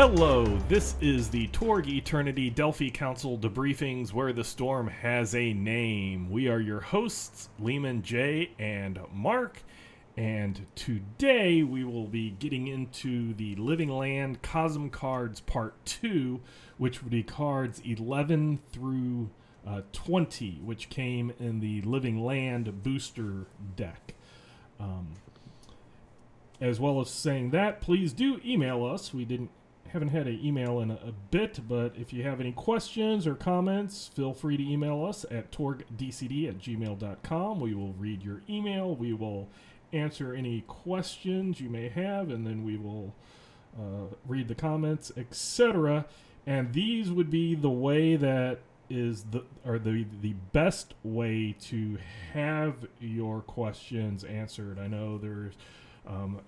Hello, this is the Torg Eternity Delphi Council Debriefings, where the storm has a name. We are your hosts, Leamon, Jay, and Mark, and today we will be getting into the Living Land Cosm cards Part 2, which would be cards 11 through 20, which came in the Living Land booster deck. As well as saying that, please do email us. We haven't had an email in a bit, but if you have any questions or comments, feel free to email us at torgdcd@gmail.com. We will read your email. We will answer any questions you may have, and then we will read the comments, etc. And these would be the way that is the best way to have your questions answered. I know there's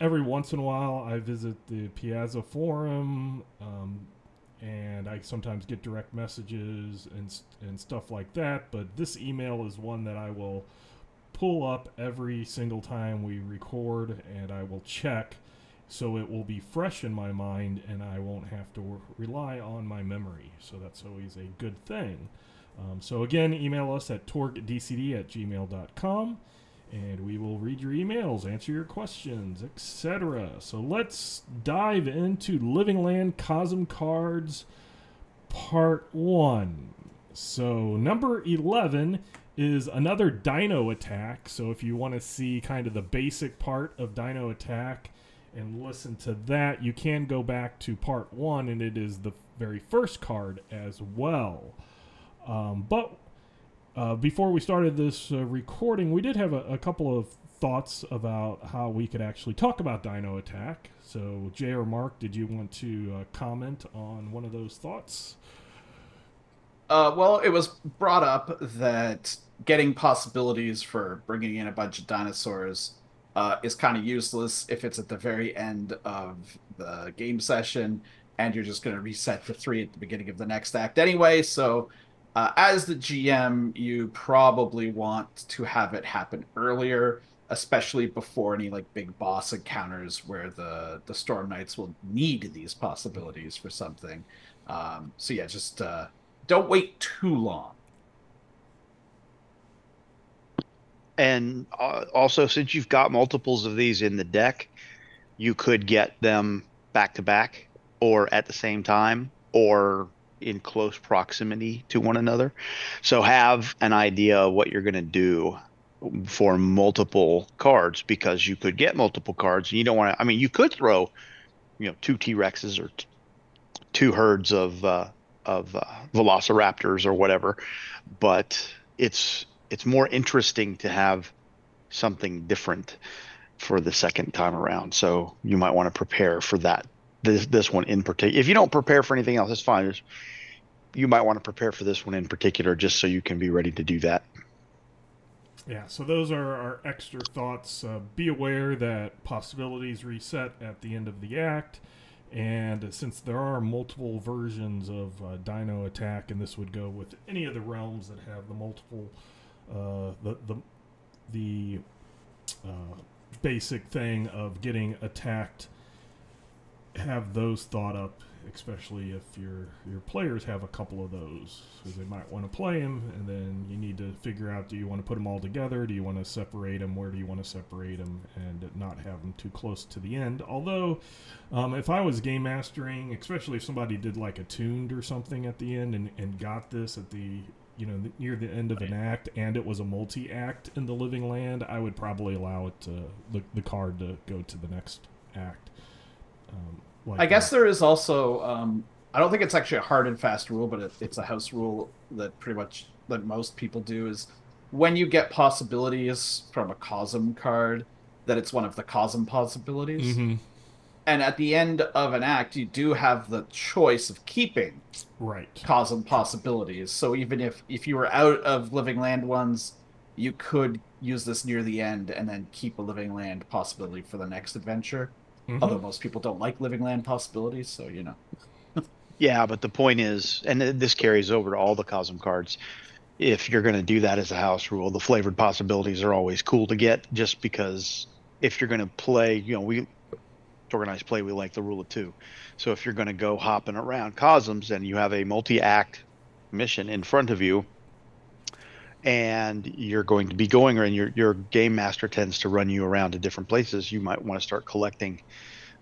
every once in a while I visit the Piazza forum, and I sometimes get direct messages and stuff like that, but this email is one that I will pull up every single time we record, and I will check, so it will be fresh in my mind and I won't have to rely on my memory. So that's always a good thing. So again, email us at torgdcd@gmail.com. and we will read your emails, answer your questions, etc. So let's dive into Living Land Cosm Cards Part 1. So number 11 is another Dino Attack. So if you want to see kind of the basic part of Dino Attack and listen to that, you can go back to Part 1, and it is the very first card as well. Before we started this recording, we did have a couple of thoughts about how we could actually talk about Dino Attack. So, Jay or Mark, did you want to comment on one of those thoughts? Well, it was brought up that getting possibilities for bringing in a bunch of dinosaurs is kind of useless if it's at the very end of the game session and you're just going to reset to 3 at the beginning of the next act anyway. So as the GM, you probably want to have it happen earlier, especially before any like big boss encounters where the Storm Knights will need these possibilities for something. So yeah, just don't wait too long. And also, since you've got multiples of these in the deck, you could get them back to back or at the same time or in close proximity to one another. So have an idea of what you're going to do for multiple cards, because you could get multiple cards and you don't want to, I mean, you could throw, 2 T-Rexes or 2 herds of velociraptors or whatever, but it's more interesting to have something different for the second time around. So you might want to prepare for that. This one in particular. If you don't prepare for anything else, it's fine. You might want to prepare for this one in particular, just so you can be ready to do that. Yeah, so those are our extra thoughts. Be aware that possibilities reset at the end of the act, and since there are multiple versions of Dino Attack, and this would go with any of the realms that have the multiple, the basic thing of getting attacked, have those thought up, especially if your players have a couple of those, because they might want to play them, and then you need to figure out, do you want to put them all together, do you want to separate them, where do you want to separate them, and not have them too close to the end. Although if I was game mastering, especially if somebody did like a tuned or something at the end and got this at the near the end of an act, and it was a multi-act in the Living Land, I would probably allow it to the card to go to the next act. I guess there is also, I don't think it's actually a hard and fast rule, but it's a house rule that pretty much that most people do, is when you get possibilities from a Cosm card, that it's one of the Cosm possibilities. Mm-hmm. And at the end of an act, you do have the choice of keeping Cosm possibilities. So even if you were out of Living Land ones, you could use this near the end and then keep a Living Land possibility for the next adventure. Mm-hmm. Although most people don't like Living Land possibilities, so Yeah, but the point is, and this carries over to all the Cosm cards, if you're going to do that as a house rule, the flavored possibilities are always cool to get, just because if you're going to play, organized play, we like the rule of two. So if you're going to go hopping around Cosms and you have a multi-act mission in front of you, and you're going to be going, and your game master tends to run you around to different places, you might want to start collecting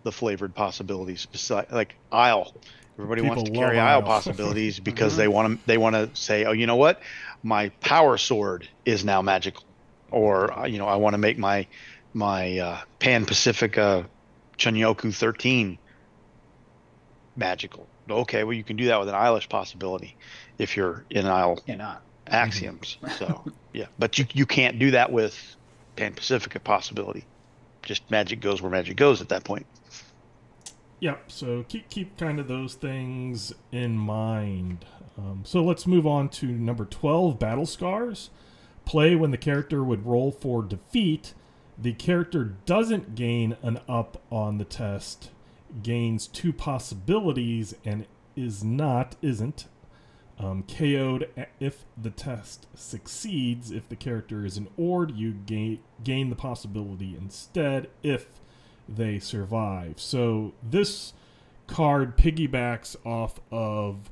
the flavored possibilities, like Isle. Everybody People wants to carry love Isle Isle. possibilities because they want to say, oh, you know what, my power sword is now magical, or I want to make my Pan Pacifica Chunyoku 13 magical. Okay, well, you can do that with an Eilish possibility if you're in Isle Cannot. axioms. So yeah, but you can't do that with Pan Pacifica possibility. Just magic goes where magic goes at that point. Yep, so keep kind of those things in mind. So let's move on to number 12, Battle Scars. Play when the character would roll for defeat. The character doesn't gain an up on the test, gains 2 possibilities, and isn't KO'd if the test succeeds. If the character is an Ord, you gain the possibility instead if they survive. So this card piggybacks off of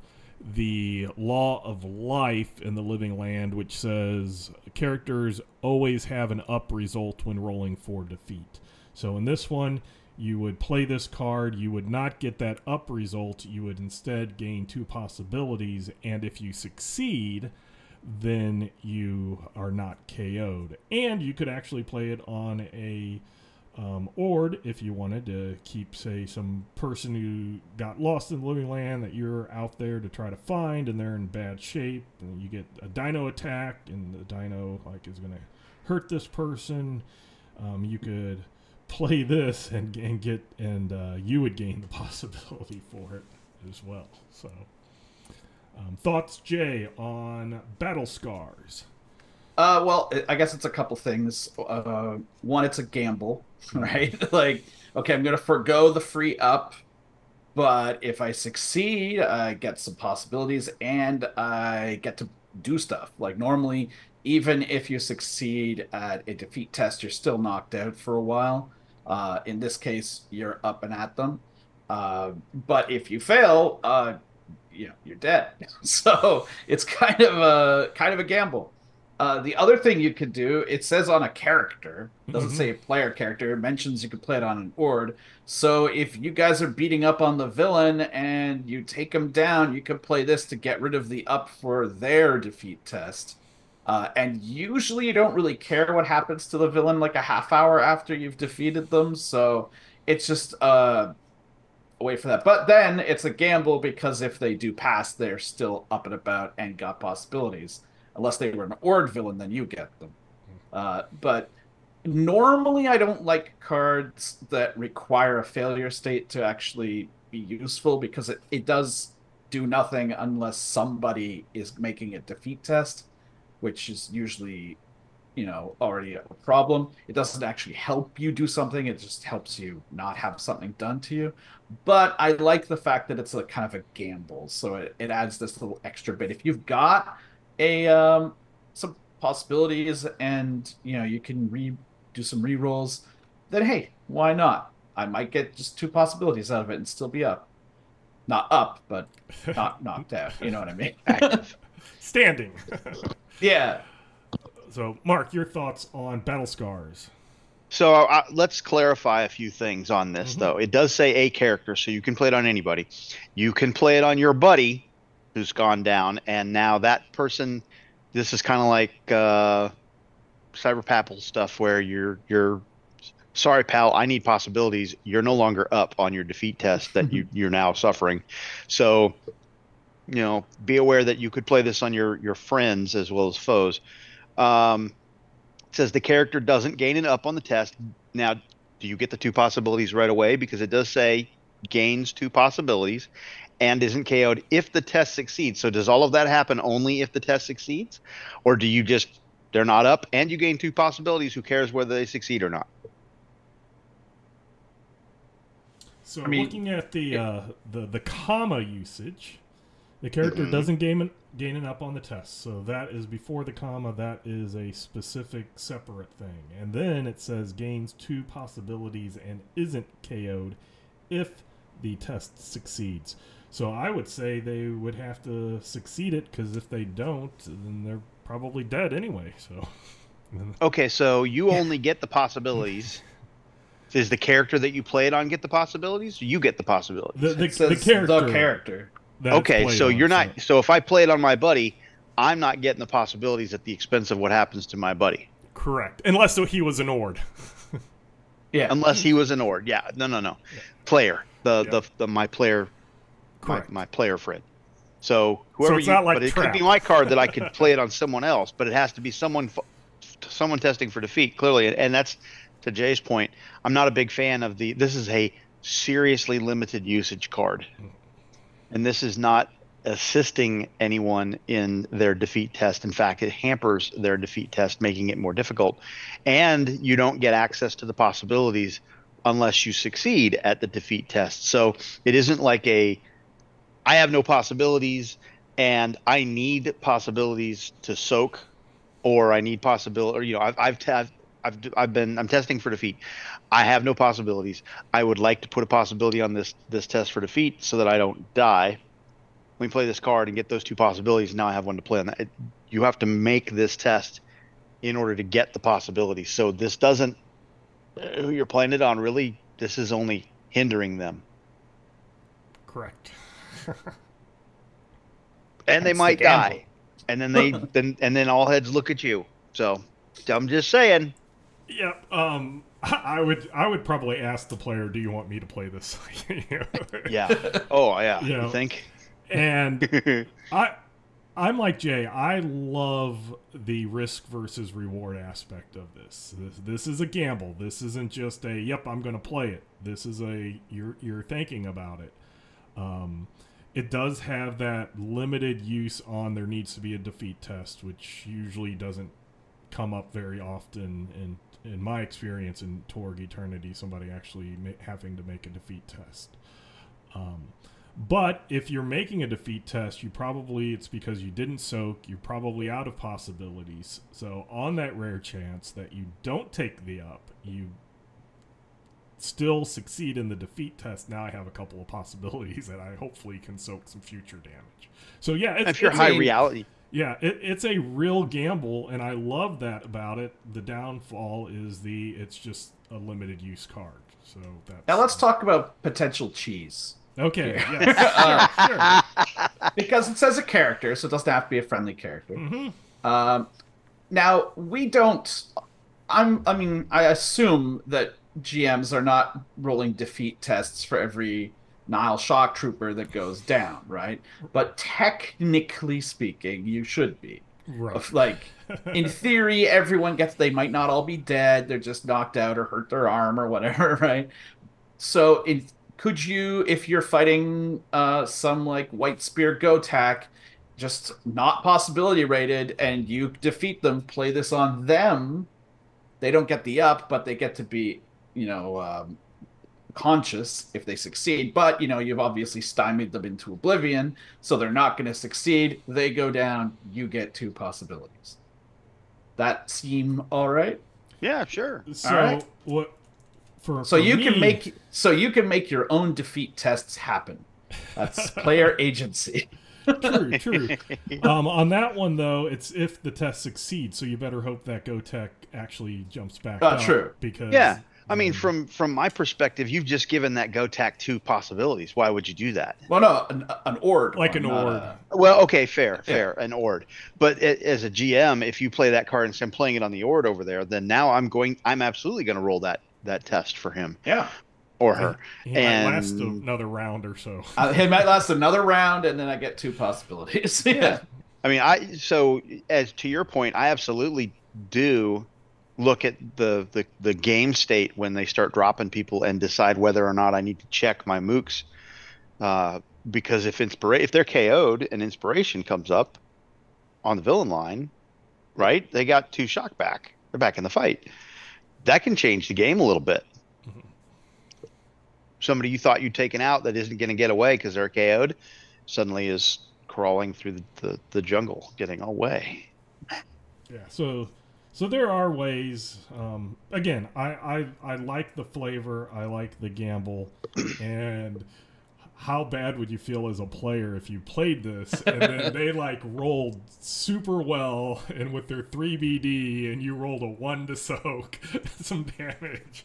the Law of Life in the Living Land, which says characters always have an up result when rolling for defeat. So in this one, you would play this card, you would not get that up result, you would instead gain 2 possibilities, and if you succeed, then you are not KO'd. And you could actually play it on a Ord if you wanted to keep, say, some person who got lost in the Living Land that you're out there to try to find, and they're in bad shape, and you get a dino attack, and the dino is going to hurt this person. You could play this and you would gain the possibility for it as well. So, thoughts, Jay, on Battle Scars? Well, I guess it's a couple things. One, it's a gamble, right? Like, okay, I'm going to forego the free up, but if I succeed, I get some possibilities and I get to do stuff. Like, normally, even if you succeed at a defeat test, you're still knocked out for a while. In this case, you're up and at them. But if you fail, you're dead. So it's kind of a gamble. The other thing you could do, it says on a character, doesn't say a player character, it mentions you could play it on an Ord. So if you guys are beating up on the villain and you take them down, you could play this to get rid of the up for their defeat test. And usually you don't really care what happens to the villain like a half hour after you've defeated them. So it's just a way for that. But then it's a gamble because if they do pass, they're still up and about and got possibilities. Unless they were an Ord villain, then you get them. But normally I don't like cards that require a failure state to actually be useful because it does do nothing unless somebody is making a defeat test, which is usually, already a problem. It doesn't actually help you do something. It just helps you not have something done to you. But I like the fact that it's a kind of a gamble. So it adds this little extra bit. If you've got some possibilities and you can do some rerolls, then hey, why not? I might get just 2 possibilities out of it and still be up. Not up, but not knocked out. You know what I mean? Active. Standing. Yeah. So, Mark, your thoughts on Battle Scars? So let's clarify a few things on this, though. It does say a character, so you can play it on anybody. You can play it on your buddy who's gone down, and now that person, this is kind of like Cyberpapple stuff where you're sorry, pal, I need possibilities. You're no longer up on your defeat test that you're now suffering. So, be aware that you could play this on your friends as well as foes. It says the character doesn't gain an up on the test. Now, do you get the 2 possibilities right away? Because it does say gains 2 possibilities and isn't KO'd if the test succeeds. So does all of that happen only if the test succeeds? Or do you they're not up and you gain 2 possibilities, who cares whether they succeed or not? So looking at the comma usage, The character doesn't gain an up on the test, so that is before the comma. That is a specific separate thing. And then it says gains 2 possibilities and isn't KO'd if the test succeeds. So I would say they would have to succeed it, because if they don't, then they're probably dead anyway. So Okay, so you only get the possibilities. Does the character that you played on get the possibilities? Or you get the possibilities. The character. Okay, so you're not. So if I play it on my buddy, I'm not getting the possibilities at the expense of what happens to my buddy. Correct, unless he was an Ord. Yeah. Unless he was an Ord. Yeah. No. Yeah. Player. My player. My player friend. So whoever it's not like but it trap. could be my card that I could play it on someone else, but it has to be someone testing for defeat, clearly. And that's, to Jay's point, I'm not a big fan of this is a seriously limited usage card. And this is not assisting anyone in their defeat test. In fact, it hampers their defeat test, making it more difficult. And you don't get access to the possibilities unless you succeed at the defeat test. So it isn't like I have no possibilities and I need possibilities to soak, or I need possibility, or I'm testing for defeat. I have no possibilities. I would like to put a possibility on this test for defeat so that I don't die. Let me play this card and get those 2 possibilities. Now I have one to play on that. You have to make this test in order to get the possibilities. So this doesn't, who you're playing it on, really, this is only hindering them. Correct. And they might die. And then then all heads look at you. So I'm just saying. Yeah, I would probably ask the player, "Do you want me to play this?" Yeah. Oh, yeah. You think? And I'm like Jay. I love the risk versus reward aspect of this. This is a gamble. This isn't just a "Yep, I'm going to play it." This is you're thinking about it. It does have that limited use on there needs to be a defeat test, which usually doesn't come up very often in my experience in Torg Eternity, somebody actually having to make a defeat test. But if you're making a defeat test, it's because you didn't soak, you're probably out of possibilities. So on that rare chance that you don't take the up, you still succeed in the defeat test. Now I have a couple of possibilities that I hopefully can soak some future damage. So yeah, if you're high reality. Yeah, it's a real gamble, and I love that about it. The downfall is it's just a limited use card. So now let's talk about potential cheese. Okay, yeah, sure. Because it says a character, so it doesn't have to be a friendly character. Mm-hmm. Now we don't. I assume that GMs are not rolling defeat tests for every Nile shock trooper that goes down, right? But technically speaking, you should be. Right. Like, in theory, everyone they might not all be dead, they're just knocked out or hurt their arm or whatever, right? So could you, if you're fighting some like White Spear Gotak, just not possibility rated, and you defeat them, play this on them, they don't get the up, but they get to be, conscious if they succeed, but you've obviously stymied them into oblivion, so they're not going to succeed. They go down, you get 2 possibilities. That seem all right? Yeah, sure. So all right. You can make your own defeat tests happen. That's player agency. True. On that one though, it's if the test succeeds, so you better hope that Gotek actually jumps back up. True. Because yeah. I mean, from my perspective, you've just given that Gotak 2 possibilities. Why would you do that? Well, no, an Ord. Like an Ord. Well, okay, fair, an Ord. But as a GM, if you play that card and say I'm playing it on the Ord over there, then now I'm absolutely going to roll that test for him. Yeah. Or her. He might last another round or so. He might last another round, and then I get 2 possibilities. Yeah. I mean, so as to your point, I absolutely do look at the game state when they start dropping people and decide whether or not I need to check my mooks, because if they're KO'd and inspiration comes up on the villain line, right? They got 2 shock back. They're back in the fight. That can change the game a little bit. Mm-hmm. Somebody you thought you'd taken out that isn't going to get away because they're KO'd suddenly is crawling through the jungle, getting away. Yeah, so there are ways. Again, I like the flavor. I like the gamble. And how bad would you feel as a player if you played this and then they like rolled super well and with their 3BD and you rolled a 1 to soak some damage?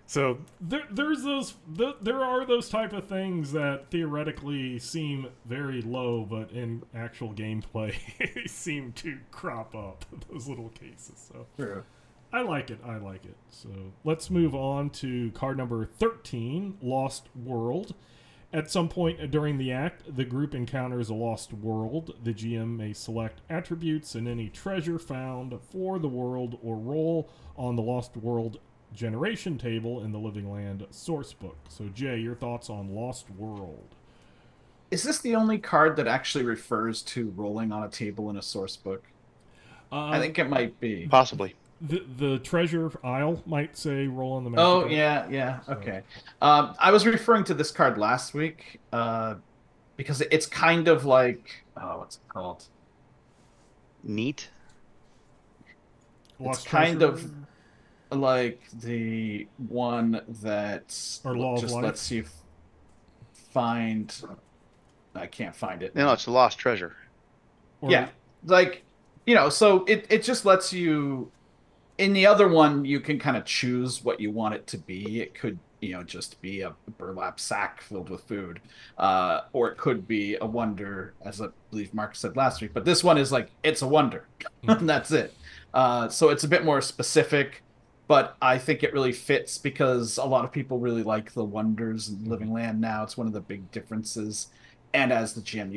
So there are those type of things that theoretically seem very low, but in actual gameplay they seem to crop up, those little cases. So True. I like it. So let's move on to card number 13, Lost World. At some point during the act, the group encounters a lost world. The GM may select attributes and any treasure found for the world or roll on the Lost World generation table in the Living Land sourcebook. So, Jay, your thoughts on Lost World? Is this the only card that actually refers to rolling on a table in a source book? I think it might be. Possibly. The treasure aisle might say roll on the magic. Oh, yeah, okay. I was referring to this card last week because it's kind of like, what's it called? Neat. Lost It's kind treasure? of like the one that Or Law of just Life? lets you find. I can't find it. No, it's a lost treasure. Or- Yeah, like, so it just lets you. In the other one, you can kind of choose what you want it to be. It could, just be a burlap sack filled with food, or it could be a wonder, as I believe Mark said last week. But this one is like, it's a wonder, and that's it. So it's a bit more specific, but I think it really fits because a lot of people really like the wonders in Living Land now. It's one of the big differences. And as the GM,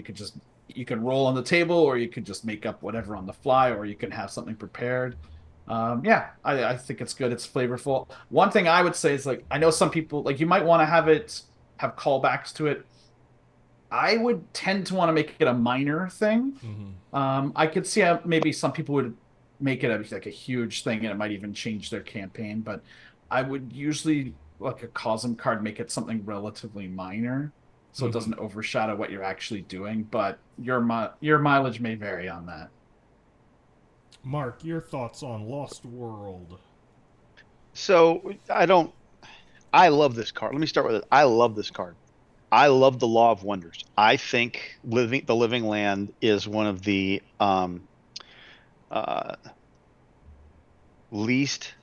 you can roll on the table, or you could just make up whatever on the fly, or you can have something prepared. I think it's good. It's flavorful. One thing I would say is, like, I know some people, like, you might want to have callbacks to it. I would tend to want to make it a minor thing. I could see how maybe some people would make it like a huge thing, and it might even change their campaign. But I would usually, like a Cosm card, make it something relatively minor, so it doesn't overshadow what you're actually doing. But your mileage may vary on that. Mark, your thoughts on Lost World? So I love this card. Let me start with it. I love this card. I love the Law of Wonders. I think the Living Land is one of the least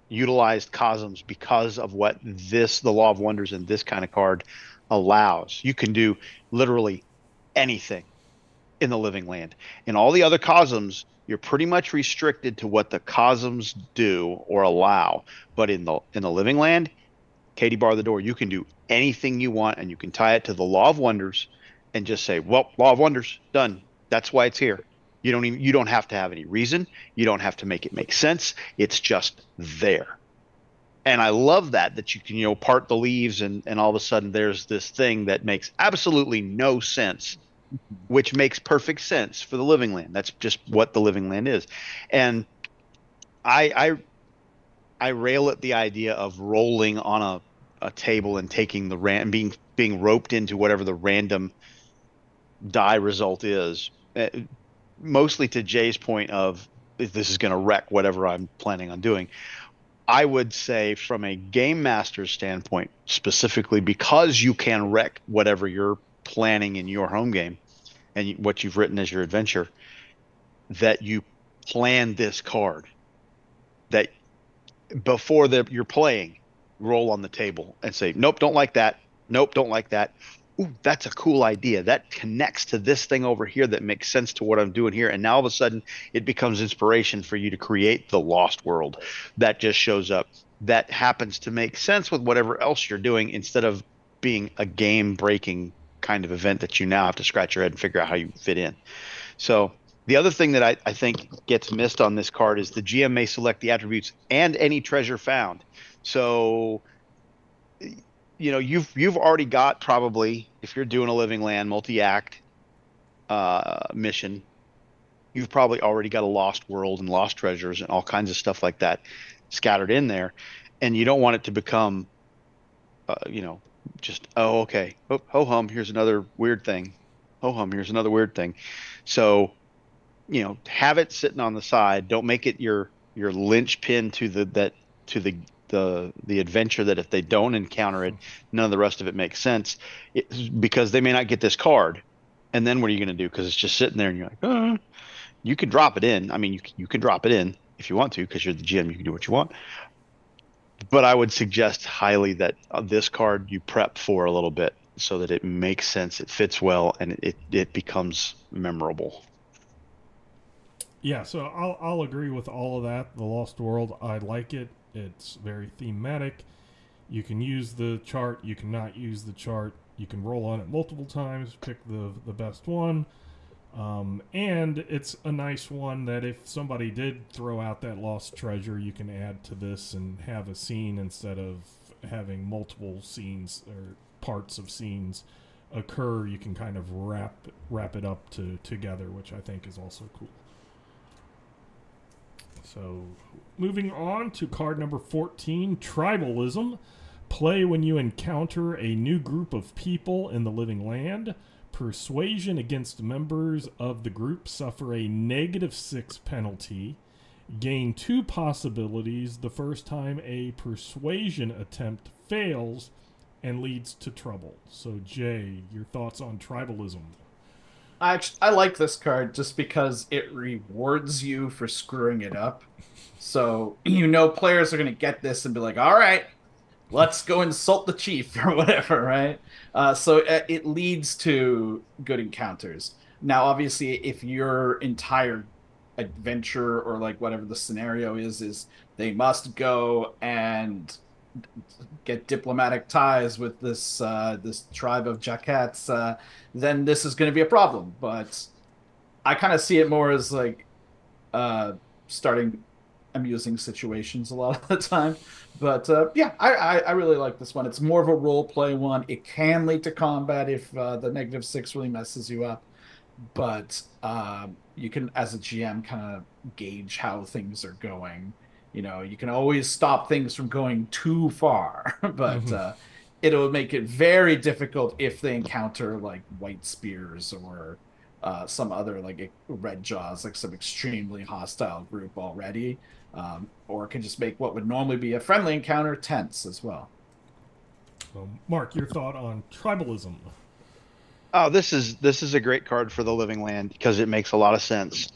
utilized Cosms because of what the Law of Wonders in this kind of card allows. You can do literally anything in the Living Land. In all the other Cosms, you're pretty much restricted to what the Cosms do or allow. But in the Living Land, Katie bar the door, you can do anything you want, and you can tie it to the Law of Wonders and just say, well, Law of Wonders, done. That's why it's here. You don't have to have any reason. You don't have to make it make sense. It's just there. And I love that you can, part the leaves and all of a sudden there's this thing that makes absolutely no sense, which makes perfect sense for the Living Land. That's just what the Living Land is. And I rail at the idea of rolling on a table and taking being roped into whatever the random die result is. Mostly to Jay's point of, if this is going to wreck whatever I'm planning on doing. I would say from a game master's standpoint, specifically because you can wreck whatever you're planning in your home game and what you've written as your adventure, that you plan this card, that before you're playing, roll on the table and say, nope, don't like that. Nope, don't like that. Ooh, that's a cool idea. That connects to this thing over here that makes sense to what I'm doing here. And now all of a sudden it becomes inspiration for you to create the Lost World that just shows up. That happens to make sense with whatever else you're doing, instead of being a game breaking kind of event that you now have to scratch your head and figure out how you fit in. So the other thing that I think gets missed on this card is the GM may select the attributes and any treasure found. So you've already got, probably, if you're doing a Living Land multi-act mission, you've probably already got a Lost World and lost treasures and all kinds of stuff like that scattered in there, and you don't want it to become just, oh, okay. Oh, ho hum, here's another weird thing. Ho hum, here's another weird thing. So, have it sitting on the side. Don't make it your linchpin to the adventure, that if they don't encounter it, none of the rest of it makes sense. Because they may not get this card. And then what are you going to do? Because it's just sitting there and you're like, you can drop it in. I mean, you can drop it in if you want to, because you're the GM, you can do what you want. But I would suggest highly that this card you prep for a little bit so that it makes sense, it fits well, and it becomes memorable. Yeah, so I'll agree with all of that. The Lost World, I like it. It's very thematic. You can use the chart. You cannot use the chart. You can roll on it multiple times, pick the best one. And it's a nice one that if somebody did throw out that lost treasure, you can add to this and have a scene instead of having multiple scenes or parts of scenes occur. You can kind of wrap it up together, which I think is also cool. So, moving on to card number 14, Tribalism. Play when you encounter a new group of people in the living land. Persuasion against members of the group suffer a -6 penalty. Gain 2 possibilities the first time a persuasion attempt fails and leads to trouble. So, Jay, your thoughts on Tribalism? I like this card just because it rewards you for screwing it up. So, players are going to get this and be like, all right, let's go insult the chief or whatever, right? So it leads to good encounters. Now, obviously, if your entire adventure or like whatever the scenario is they must go and get diplomatic ties with this tribe of Jackets, then this is going to be a problem. But I kind of see it more as like starting amusing situations a lot of the time. But yeah, I really like this one. It's more of a role play one. It can lead to combat if the -6 really messes you up. But you can, as a GM, kind of gauge how things are going. You can always stop things from going too far, but it'll make it very difficult if they encounter like white spears or some other like red jaws, like some extremely hostile group already. Or it can just make what would normally be a friendly encounter tense as well. Mark, your thought on Tribalism? Oh, this is a great card for the living land because it makes a lot of sense.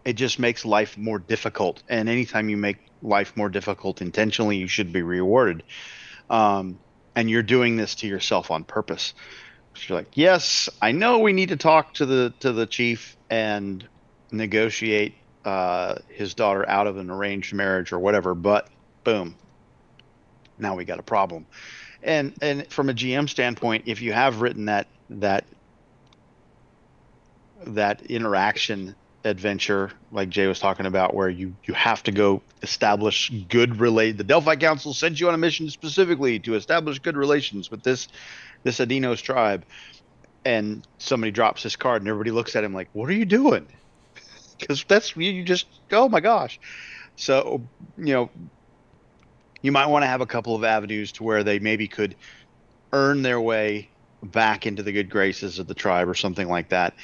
It just makes life more difficult, and anytime you make life more difficult intentionally, you should be rewarded. And you're doing this to yourself on purpose. So you're like, yes, I know we need to talk to the chief and negotiate his daughter out of an arranged marriage or whatever, but boom, now we got a problem. And from a GM standpoint, if you have written that interaction adventure like Jay was talking about, where you have to go establish the Delphi Council sent you on a mission specifically to establish good relations with this Adino's tribe, and somebody drops this card and everybody looks at him like, what are you doing? Because that's you just, oh my gosh. So you might want to have a couple of avenues to where they maybe could earn their way back into the good graces of the tribe or something like that.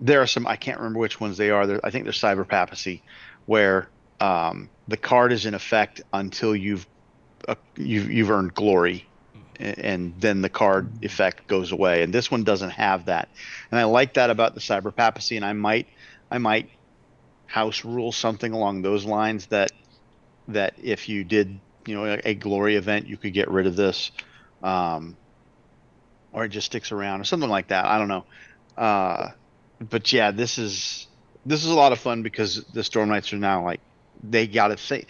There are some, I can't remember which ones they are. I think they're cyber papacy, where the card is in effect until you've earned glory, and then the card effect goes away. And this one doesn't have that. And I like that about the cyber papacy. And I might house rule something along those lines that if you did a glory event, you could get rid of this, or it just sticks around or something like that. I don't know. But yeah, this is a lot of fun because the Storm Knights are now like, they got to think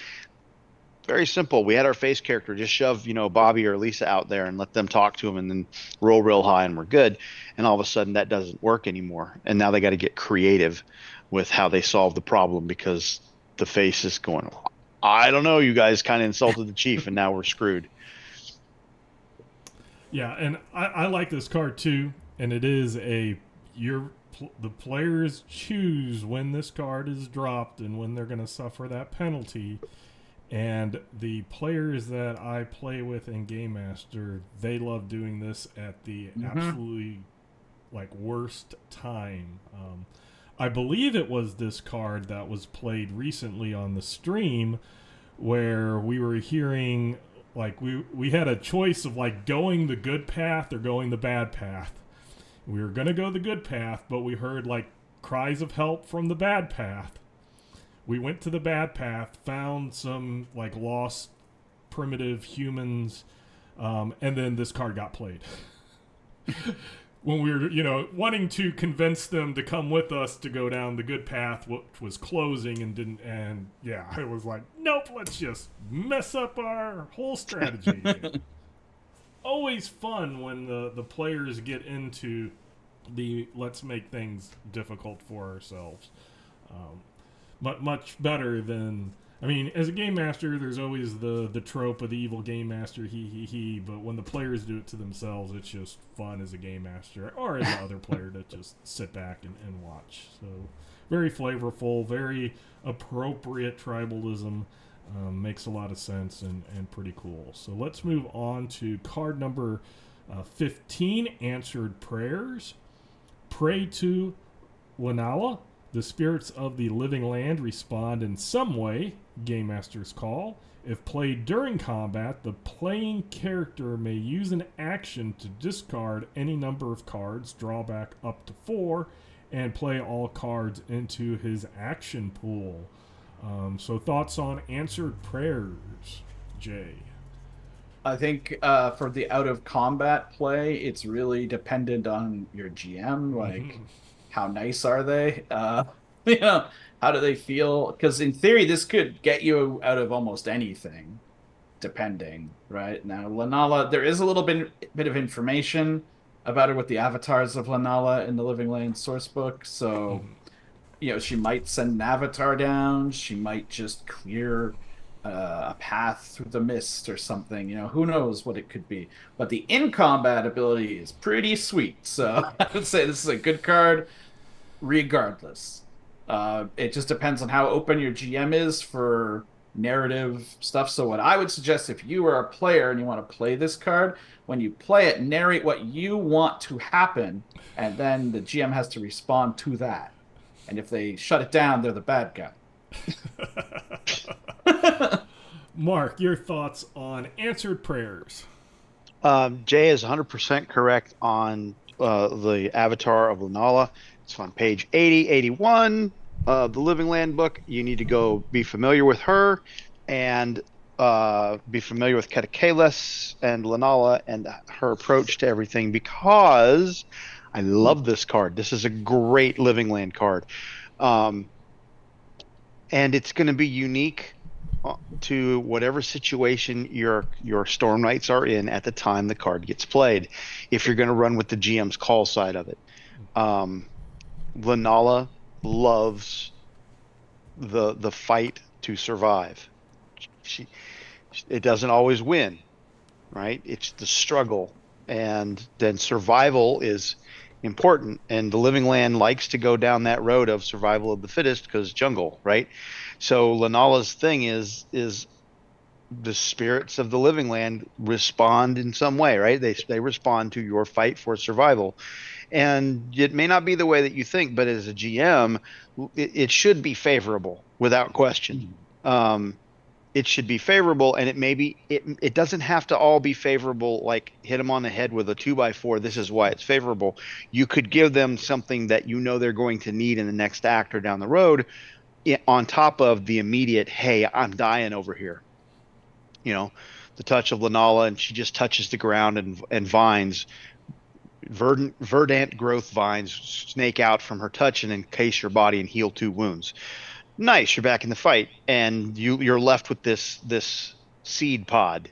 very simple. We had our face character just shove Bobby or Lisa out there and let them talk to him and then roll real high and we're good. And all of a sudden that doesn't work anymore. And now they got to get creative with how they solve the problem because the face is going, I don't know, you guys kind of insulted the chief and now we're screwed. Yeah, and I like this card too, and it is the players choose when this card is dropped and when they're going to suffer that penalty. And the players that I play with in Game Master, they love doing this at the absolutely worst time. I believe it was this card that was played recently on the stream where we were hearing we had a choice of going the good path or going the bad path. We were going to go the good path, but we heard cries of help from the bad path. We went to the bad path, found some lost primitive humans, and then this card got played. When we were, wanting to convince them to come with us to go down the good path, which was closing and I was like, nope, let's just mess up our whole strategy. Always fun when the players get into the let's make things difficult for ourselves. Much better than... I mean, as a game master, there's always the trope of the evil game master, he, but when the players do it to themselves, it's just fun as a game master, or as another player to just sit back and watch. So, very flavorful, very appropriate tribalism, makes a lot of sense and pretty cool. So let's move on to card number 15, Answered Prayers. Pray to Lanala. The spirits of the living land respond in some way, Game Master's call. If played during combat, the playing character may use an action to discard any number of cards, draw back up to 4, and play all cards into his action pool. So thoughts on Answered Prayers, Jay? I think for the out-of-combat play, it's really dependent on your GM, how nice are they? How do they feel? Because in theory, this could get you out of almost anything, depending, right? Now, Lanala, there is a little bit of information about her with the avatars of Lanala in the Living Land sourcebook. So, she might send an avatar down. She might just clear a path through the mist or something. Who knows what it could be. But the in-combat ability is pretty sweet. So I would say this is a good card regardless. It just depends on how open your GM is for narrative stuff. So what I would suggest, if you are a player and you want to play this card, when you play it, narrate what you want to happen, and then the GM has to respond to that. And if they shut it down, they're the bad guy. Mark, your thoughts on Answered Prayers? Jay is 100% correct on the avatar of Lanala. It's on page 80, 81 of the Living Land book. You need to go be familiar with her and be familiar with Ketakales and Lanala and her approach to everything, because I love this card. This is a great Living Land card. And it's going to be unique to whatever situation your Storm Knights are in at the time the card gets played, if you're going to run with the GM's call side of it. Lanala loves the fight to survive. It doesn't always win, right? It's the struggle, and then survival is important, and the Living Land likes to go down that road of survival of the fittest because jungle, right? So Lanala's thing is the spirits of the Living Land respond in some way, right? They respond to your fight for survival. And it may not be the way that you think, but as a GM, it should be favorable without question. It should be favorable, and it doesn't have to all be favorable, like hit them on the head with a 2x4. This is why it's favorable. You could give them something that they're going to need in the next act or down the road, on top of the immediate, hey, I'm dying over here. The touch of Lanala, and she just touches the ground, and vines, verdant growth vines snake out from her touch and encase your body and heal 2 wounds. Nice, you're back in the fight, and you're left with this seed pod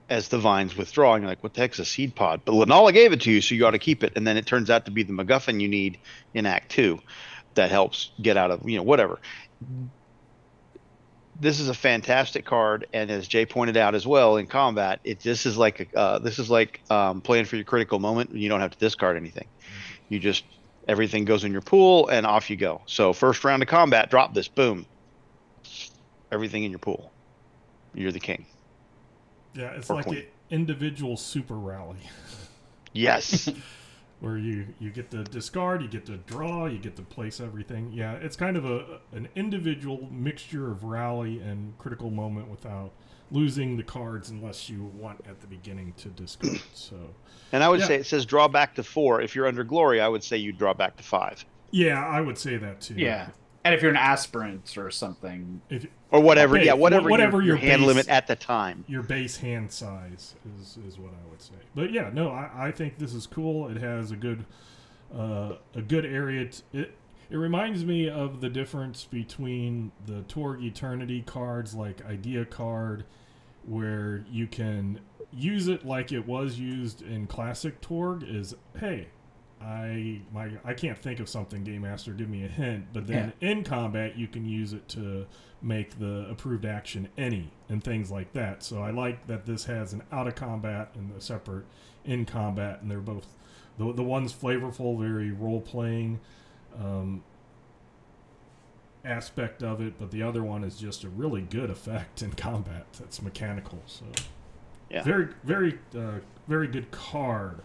as the vines withdraw. And you're like, what the heck's a seed pod? But Lanala gave it to you, so you ought to keep it. And then it turns out to be the MacGuffin you need in Act 2 that helps get out of whatever. This is a fantastic card, and as Jay pointed out as well, in combat, this is like playing for your critical moment. You don't have to discard anything. You just everything goes in your pool, and off you go. So first round of combat, drop this, boom, everything in your pool. you're the king. Yeah, it's Or like an queen. individual super rally. Yes. Where you get to discard, you get to draw, you get to place everything. Yeah, it's kind of an individual mixture of rally and critical moment without losing the cards unless you want at the beginning to discard. So, And I would yeah. say it says draw back to 4. If you're under glory, I would say you draw back to 5. Yeah, I would say that too. Yeah. And if you're an aspirant or something, If, Or whatever, Hey, yeah, whatever, whatever your your hand base- limit at the time. your base hand size is what I would say. But yeah, no, I think this is cool. It has a good area. It reminds me of the difference between the Torg Eternity cards, like Idea card, where you can use it like it was used in Classic Torg. Is, hey, I can't think of something, Game Master, give me a hint. But then in combat, you can use it to make the approved action any and things like that. So I like that this has an out of combat and a separate in combat, and they're both the one's flavorful, very role playing aspect of it, but the other one is just a really good effect in combat. That's mechanical. So Yeah. very good card.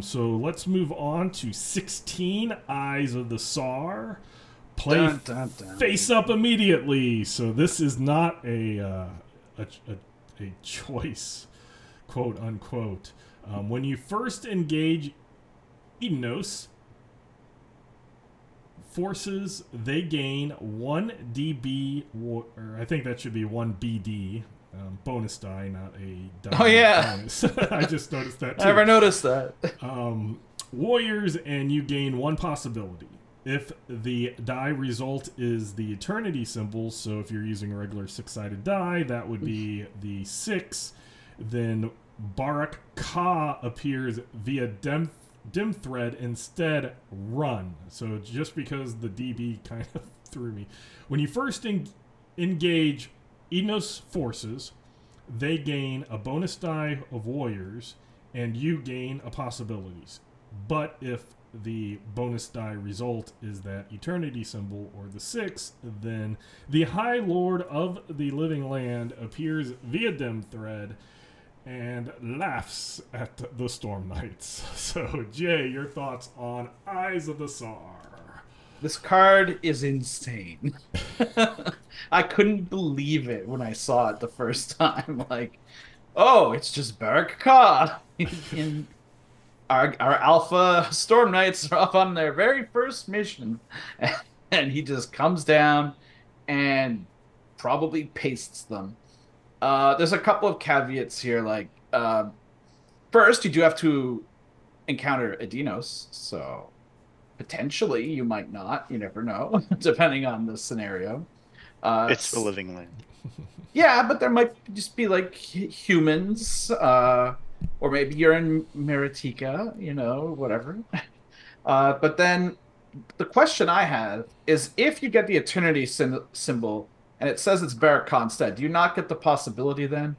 So let's move on to 16 Eyes of the Tsar. Play Dun, dun, dun. face up immediately. So this is not a choice, quote unquote. When you first engage Enos forces, they gain 1 DB, or I think that should be 1 BD. Bonus die, not a die. Oh, yeah. Bonus. I just noticed that too. I never noticed that. Warriors, and you gain 1 possibility. If the die result is the eternity symbol, so if you're using a regular 6-sided die, that would be the 6, then Barak Ka appears via dim thread instead run. So just because the DB kind of threw me. When you first engage Enos forces, they gain a bonus die of warriors, and you gain a possibilities. But if the bonus die result is that eternity symbol or the 6, then the High Lord of the Living Land appears via dim thread and laughs at the Storm Knights. So, Jay, your thoughts on Eyes of the Tsar? This card is insane. I couldn't believe it when I saw it the first time. Like, oh, it's just Barak Ka. In our Alpha Storm Knights are off on their very first mission. And he just comes down and probably pastes them. There's a couple of caveats here. Like, first, you do have to encounter Adinos, so potentially you might not. You never know, depending on the scenario. It's the living land. Yeah, but there might just be like humans, or maybe you're in Meritika, whatever. But then the question I have is, if you get the Eternity symbol and it says it's Barak Ka instead, do you not get the possibility then?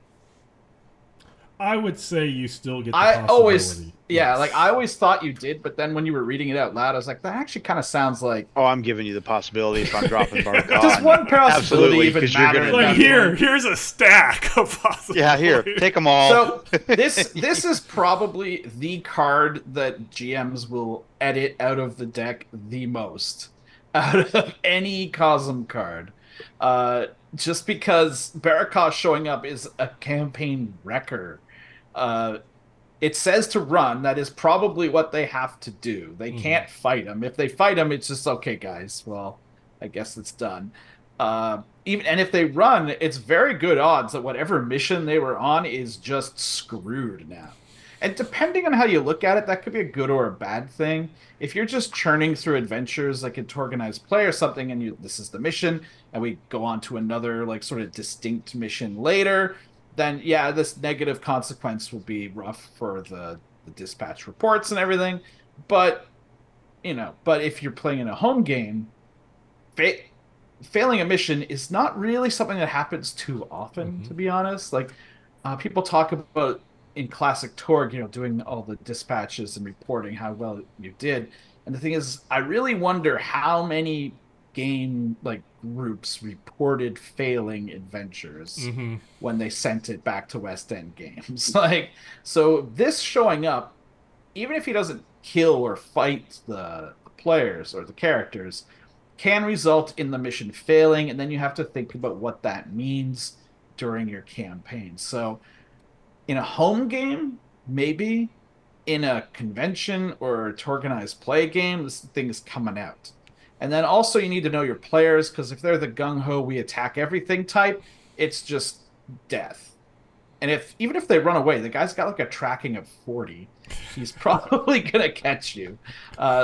I would say you still get the I possibility. always, Yes. like I always thought you did, but then when you were reading it out loud, I was like, that actually kind of sounds like. Oh, I'm giving you the possibility if I'm dropping Barak Ka. Does one possibility Absolutely, even 'cause you're matter? gonna- at Like, that point? here's a stack of possibilities. Yeah, here, take them all. So this is probably the card that GMs will edit out of the deck the most out of any Cosm card. Just because Barak Ka showing up is a campaign wrecker. It says to run. That is probably what they have to do. They can't fight him. If they fight him, it's just okay, guys. Well, I guess it's done. And if they run, it's very good odds that whatever mission they were on is just screwed now. And depending on how you look at it, that could be a good or a bad thing. If you're just churning through adventures like in Organized Play or something, and this is the mission, and we go on to another like sort of distinct mission later, then yeah, this negative consequence will be rough for the dispatch reports and everything. But if you're playing in a home game, failing a mission is not really something that happens too often, to be honest. Like, people talk about in classic Torg, doing all the dispatches and reporting how well you did. And the thing is, I really wonder how many game like groups reported failing adventures Mm-hmm. when they sent it back to West End Games. Like, so this showing up, even if he doesn't kill or fight the players or the characters, can result in the mission failing, and then you have to think about what that means during your campaign. So in a home game, maybe. In a convention or to organized play game, this thing is coming out. And then also you need to know your players, because if they're the gung ho, we attack everything type, it's just death. And if even if they run away, the guy's got like a tracking of 40. He's probably gonna catch you.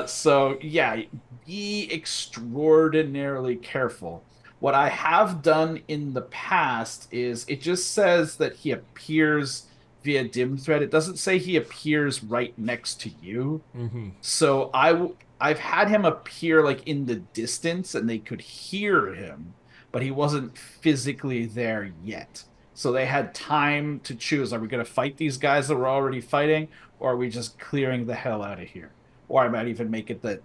So yeah, be extraordinarily careful. What I have done in the past is it just says that he appears via dim thread. It doesn't say he appears right next to you. Mm-hmm. So I've had him appear like in the distance and they could hear him, but he wasn't physically there yet. So they had time to choose. Are we going to fight these guys that we're already fighting, or are we just clearing the hell out of here? Or I might even make it that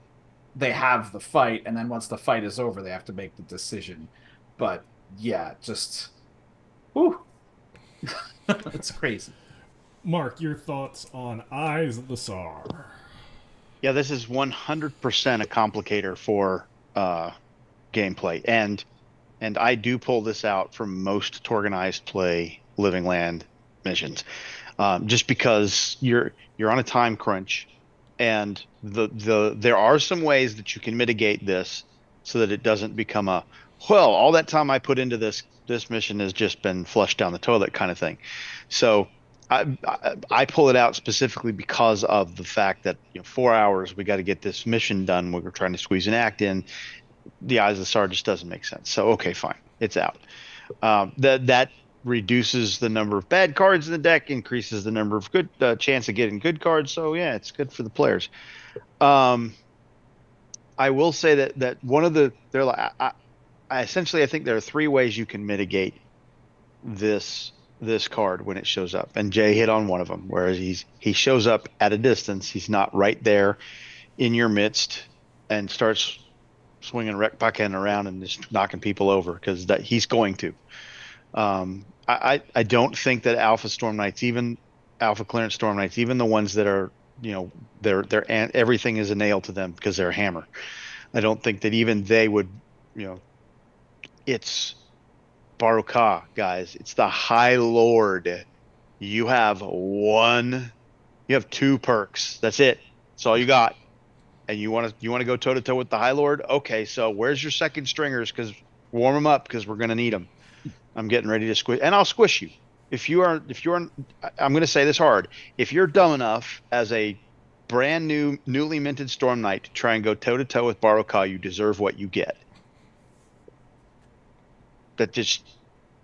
they have the fight, and then once the fight is over, they have to make the decision. But yeah, just whew. It's crazy. Mark, your thoughts on Eyes of the Tsar? Yeah, this is 100% a complicator for gameplay, and I do pull this out from most organized play Living Land missions, just because you're on a time crunch, and there are some ways that you can mitigate this so that it doesn't become a, well, all that time I put into this mission has just been flushed down the toilet kind of thing. So I pull it out specifically because of the fact that 4 hours we got to get this mission done. We're trying to squeeze an act in. The Eyes of the Tsar just doesn't make sense. So okay, fine, it's out. That reduces the number of bad cards in the deck, increases the number of good chance of getting good cards. So yeah, it's good for the players. I will say that one of the I essentially I think there are 3 ways you can mitigate this card when it shows up, and Jay hit on one of them. Whereas he shows up at a distance, he's not right there in your midst, and starts swinging wreck bucking around and just knocking people over, because that he's going to. I don't think that Alpha Storm Knights, even Alpha Clearance Storm Knights, even the ones that are they're everything is a nail to them because they're a hammer. I don't think that even they would it's Baruka, guys. It's the High Lord. You have 2 perks. That's it. That's all you got. And you want to go toe to toe with the High Lord? Okay, so where's your second stringers? Because warm them up, because we're gonna need them. I'm getting ready to squish, and I'll squish you. If you're, I'm gonna say this hard. If you're dumb enough as a brand new, newly minted Storm Knight to try and go toe to toe with Baruka, you deserve what you get. That's just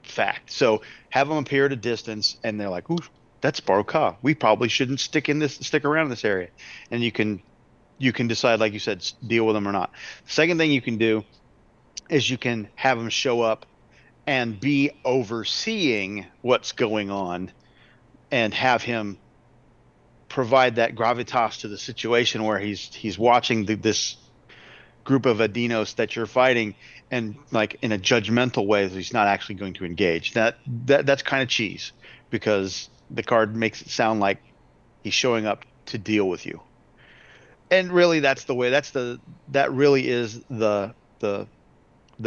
fact. So have them appear at a distance, and they're like, "Ooh, that's Baruka. We probably shouldn't stick around in this area." And you can decide, like you said, deal with them or not. The second thing you can do is you can have them show up and be overseeing what's going on, and have him provide that gravitas to the situation where he's watching this group of Adinos that you're fighting, and like in a judgmental way, he's not actually going to engage. That's kind of cheese, because the card makes it sound like he's showing up to deal with you. And really, that's the way. That really is the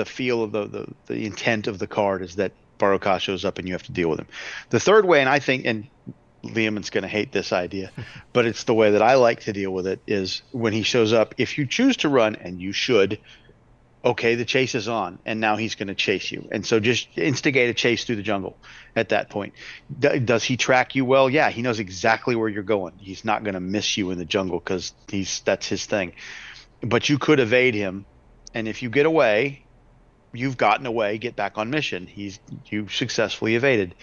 feel of the intent of the card, is that Baruka shows up and you have to deal with him. The third way, and I think, and Leamon's going to hate this idea, but it's the way that I like to deal with it, is when he shows up, if you choose to run, and you should, okay, the chase is on, and now he's going to chase you. And so just instigate a chase through the jungle at that point. Does he track you well? Yeah, he knows exactly where you're going. He's not going to miss you in the jungle, because that's his thing. But you could evade him, and if you get away, you've gotten away, get back on mission. You successfully evaded.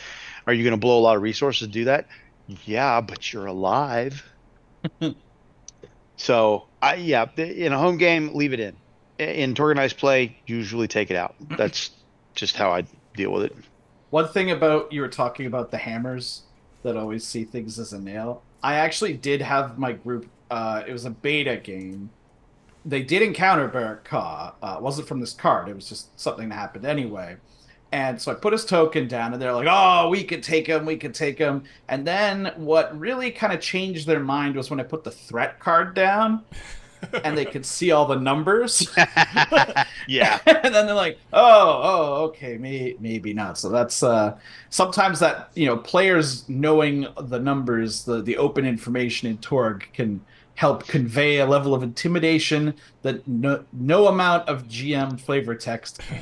Are you going to blow a lot of resources to do that? Yeah, but you're alive. So in a home game, leave it in. In organized play, usually take it out. That's just how I deal with it. One thing about, you were talking about the hammers that always see things as a nail. I actually did have my group. It was a beta game, they did encounter Barrack Ka. It wasn't from this card. It was just something that happened anyway. And so I put his token down, and they're like, "Oh, we could take him. We could take him." And then what really kind of changed their mind was when I put the threat card down, and they could see all the numbers. Yeah. And then they're like, "Oh, okay, maybe not." So that's sometimes that players knowing the numbers, the open information in Torg can help convey a level of intimidation that no amount of GM flavor text can.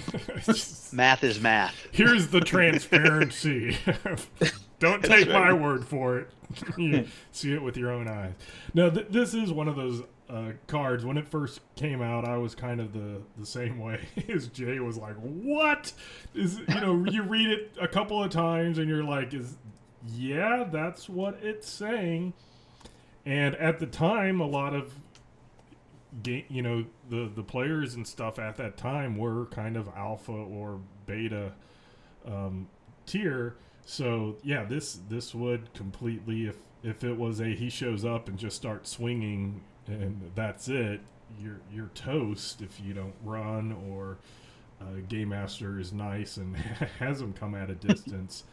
Math is math. Here's the transparency. Don't take my word for it. You see it with your own eyes. No, this is one of those cards. When it first came out, I was kind of the same way as Jay was like, "What is?" You read it a couple of times and you're like, "Yeah, that's what it's saying." And at the time, a lot of the players and stuff at that time were kind of alpha or beta tier. So yeah, this would completely, if it was he shows up and just starts swinging and that's it, you're toast if you don't run, or Game Master is nice and has him come at a distance.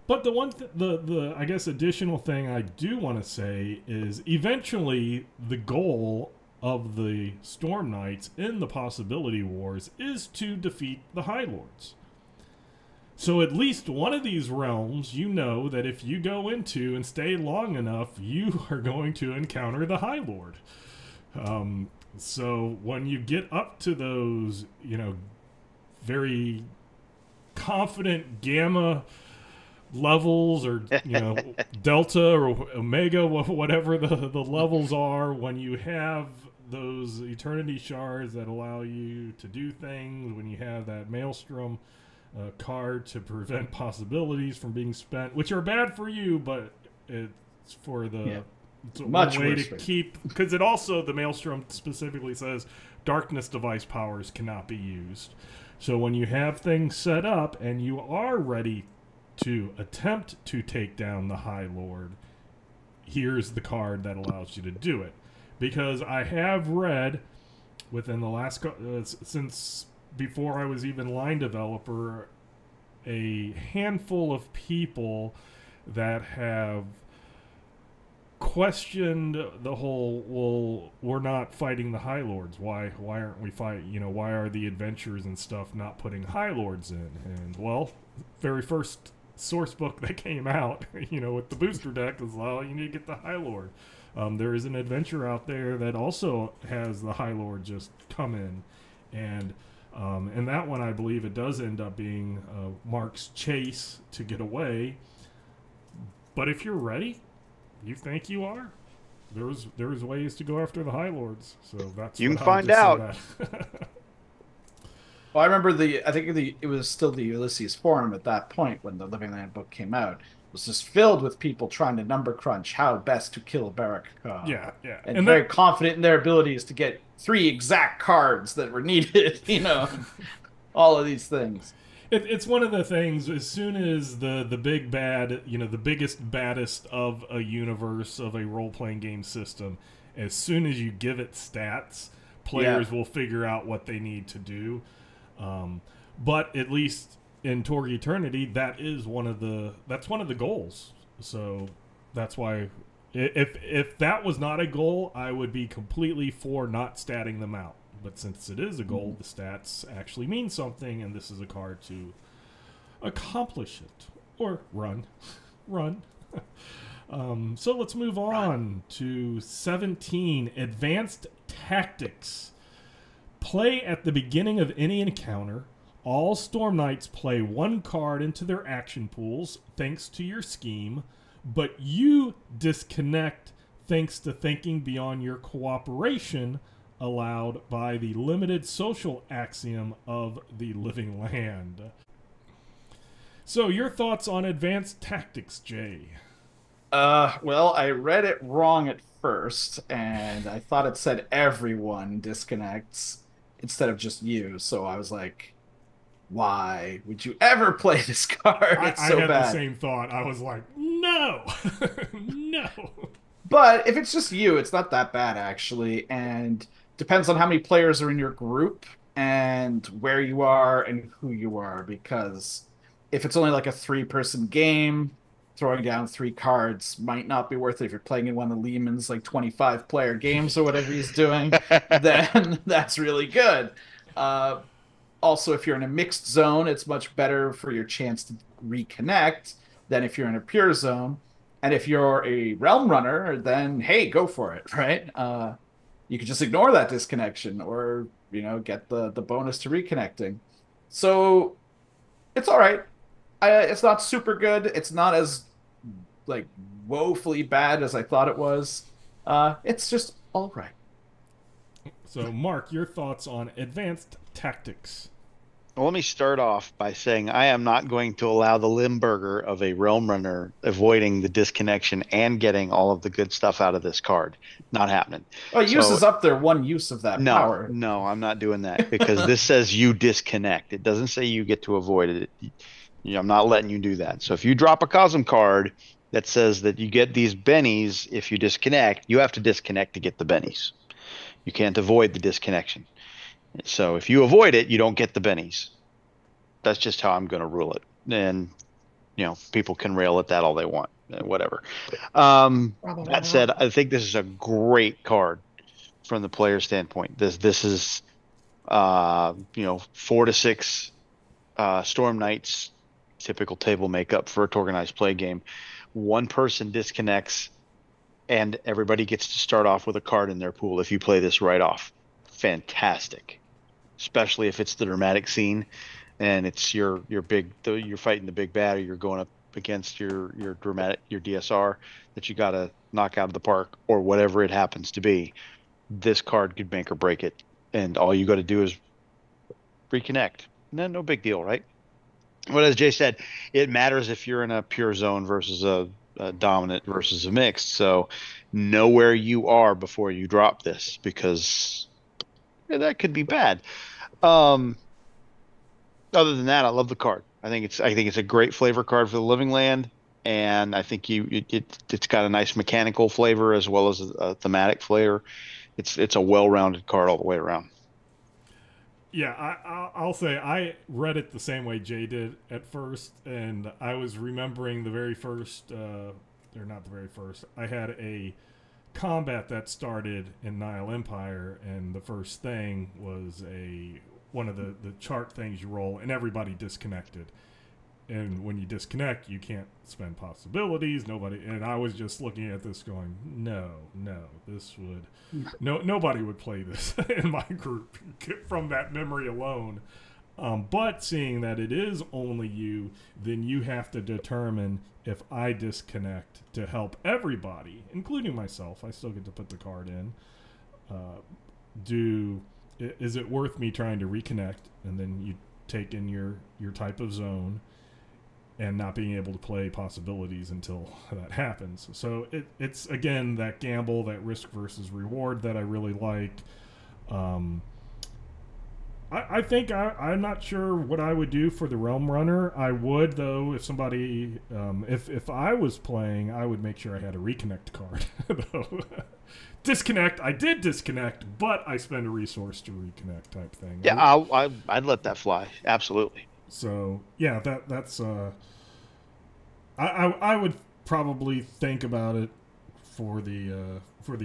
But the I guess additional thing I do want to say is eventually the goal of the Storm Knights in the Possibility Wars is to defeat the High Lords. So at least one of these realms, that if you go into and stay long enough, you are going to encounter the High Lord. So when you get up to those, very confident Gamma levels, or Delta or Omega, whatever the levels are, when you have those Eternity Shards that allow you to do things, when you have that Maelstrom card to prevent possibilities from being spent, which are bad for you, but it's for the it's much one way worse to keep, because it also, the Maelstrom specifically says Darkness device powers cannot be used. So when you have things set up and you are ready to attempt to take down the High Lord, here's the card that allows you to do it. Because I have read within the last since before I was even line developer, a handful of people that have questioned the whole, well, we're not fighting the High Lords. Why aren't we fighting? Why are the adventures and stuff not putting High Lords in? And well, very first source book that came out, with the booster deck is, well, you need to get the High Lord. There is an adventure out there that also has the High Lord just come in, and that one, I believe it does end up being Mark's chase to get away. But if you're ready, you think you are, there's ways to go after the High Lords. So that's, you can find out. Well, I remember it was still the Ulysses forum at that point when the Living Land book came out. It was just filled with people trying to number crunch how best to kill Barrack Ka. Yeah. And very confident in their abilities to get 3 exact cards that were needed, all of these things. It's one of the things, as soon as the big bad, the biggest, baddest of a universe, of a role-playing game system, as soon as you give it stats, players will figure out what they need to do. But at least in Torg Eternity, that's one of the goals. So that's why, if that was not a goal, I would be completely for not statting them out. But since it is a goal, the stats actually mean something, and this is a card to accomplish it. Or run. So let's move on to 17, Advanced Tactics. Play at the beginning of any encounter. All Storm Knights play 1 card into their action pools, thanks to your scheme, but you disconnect thanks to thinking beyond your cooperation, allowed by the limited social axiom of the Living Land. So, your thoughts on Advanced Tactics, Jay? Well, I read it wrong at first, and I thought it said everyone disconnects instead of just you. So I was like, why would you ever play this card? It's so I had bad. The same thought. I was like, no, no. But if it's just you, it's not that bad, actually. And depends on how many players are in your group and where you are and who you are. Because if it's only like a 3-person game, throwing down 3 cards might not be worth it. If you're playing in one of Leamon's like 25-player games or whatever he's doing, then that's really good. Uh, Also, if you're in a mixed zone, it's much better for your chance to reconnect than if you're in a pure zone. And if you're a realm runner, then hey, go for it, right? You could just ignore that disconnection, or get the bonus to reconnecting. So it's all right. It's not super good. It's not as like woefully bad as I thought it was. It's just all right. So, Mark, your thoughts on advanced tactics? Well, let me start off by saying I am not going to allow the Limburger of a Realm Runner avoiding the disconnection and getting all of the good stuff out of this card. Not happening. Well, it So, uses up their one use of that no, power. no, I'm not doing that because this says you disconnect. It doesn't say you get to avoid it. I'm not letting you do that. So if you drop a Cosm card that says that you get these bennies if you disconnect, you have to disconnect to get the bennies. You can't avoid the disconnection. So if you avoid it, you don't get the bennies. That's just how I'm going to rule it. And, people can rail at that all they want. Whatever. That said, I think this is a great card from the player standpoint. This is, 4 to 6 Storm Knights, typical table makeup for a organized play game. One person disconnects, and everybody gets to start off with a card in their pool if you play this right off. Fantastic. Especially if it's the dramatic scene and it's you're fighting the big bad, or you're going up against your DSR that you got to knock out of the park, or whatever it happens to be. This card could make or break it, and all you got to do is reconnect. No big deal, right? But as Jay said, it matters if you're in a pure zone versus a dominant versus a mixed. So know where you are before you drop this, because that could be bad. Other than that, I love the card. I think it's a great flavor card for the Living Land, and I think it's got a nice mechanical flavor as well as a thematic flavor. It's a well-rounded card all the way around. Yeah, I'll say I read it the same way Jay did at first, and I was remembering the very first, or not the very first. I had a combat that started in Nile Empire, and the first thing was one of the chart things you roll, and everybody disconnected. And when you disconnect, you can't spend possibilities. And I was just looking at this going, no, nobody would play this in my group from that memory alone. But seeing that it is only you, then you have to determine if I disconnect to help everybody, including myself. I still get to put the card in. Is it worth me trying to reconnect, and then you take in your type of zone, and not being able to play possibilities until that happens. So it's again that gamble, that risk versus reward that I really like. I think I'm not sure what I would do for the Realm Runner. I would, though, if somebody, if I was playing, I would make sure I had a reconnect card. Disconnect, I did disconnect, but I spend a resource to reconnect type thing. Yeah, I'd let that fly. Absolutely. So yeah, that's I would probably think about it for the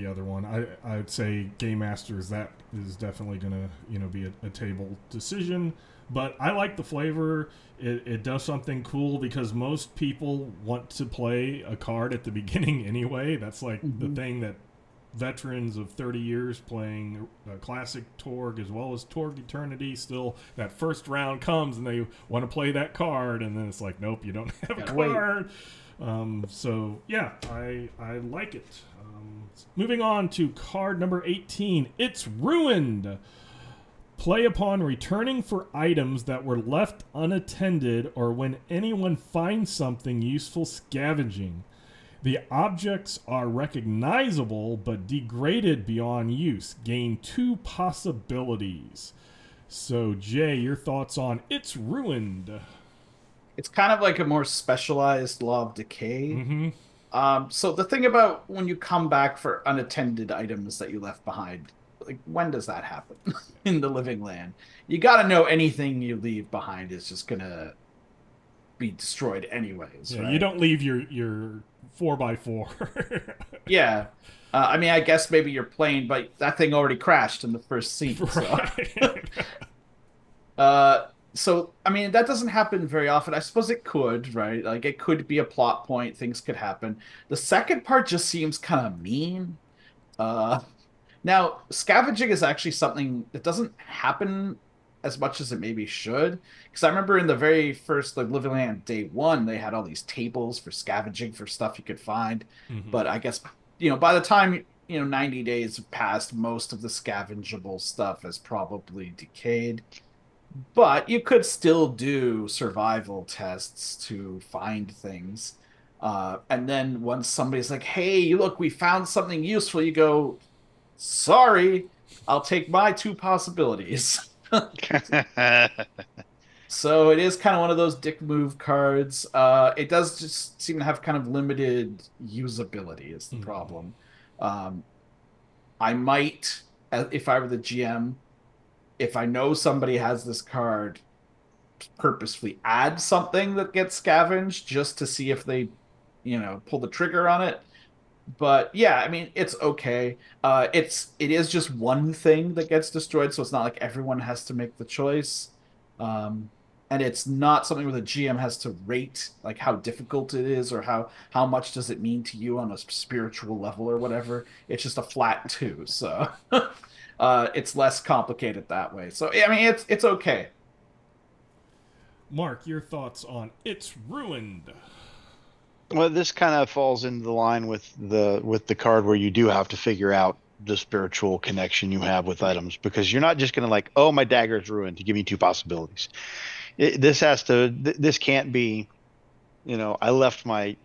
other one. I would say Game Masters, that is definitely gonna be a table decision. But I like the flavor. It does something cool because most people want to play a card at the beginning anyway. That's like the thing that veterans of 30 years playing classic Torg as well as Torg Eternity, still that first round comes and they want to play that card, and then it's like, nope, you don't have a card. So yeah, I like it. Moving on to card number 18, It's Ruined. Play upon returning for items that were left unattended, or when anyone finds something useful scavenging. The objects are recognizable but degraded beyond use. Gain 2 possibilities. So, Jay, your thoughts on It's Ruined? It's kind of like a more specialized Law of Decay. Mm-hmm. So the thing about when you come back for unattended items that you left behind, like, when does that happen in the living land? You got to know anything you leave behind is just gonna be destroyed anyways, Yeah, right? you don't leave your 4x4. Yeah. I mean, I guess maybe you're playing, but that thing already crashed in the first scene. So, Right. so I mean, that doesn't happen very often. I suppose it could, right? Like, it could be a plot point. Things could happen. The second part just seems kind of mean. Uh, Now, scavenging is actually something that doesn't happen as much as it maybe should. Because I remember in the very first like Living Land day one, they had all these tables for scavenging for stuff you could find. Mhm. But I guess by the time 90 days have passed, most of the scavengeable stuff has probably decayed. But you could still do survival tests to find things. And then once somebody's like, "Hey, look, we found something useful," you go, "Sorry, I'll take my two possibilities." So it is kind of one of those dick move cards. It does just seem to have kind of limited usability is the Mhm. problem. Um, I might, if I were the GM, if I know somebody has this card, purposefully add something that gets scavenged just to see if they, pull the trigger on it. But yeah, I mean, it's okay. It is just one thing that gets destroyed, so it's not like everyone has to make the choice. Um, and it's not something where the GM has to rate like how difficult it is or how much does it mean to you on a spiritual level or whatever. It's just a flat two, so it's less complicated that way. So I mean, it's okay. Mark, your thoughts on It's Ruined? Well, this kind of falls into the line with the card where you do have to figure out the spiritual connection you have with items, because you're not just going to like, oh, my dagger is ruined to give me two possibilities. This can't be, I left my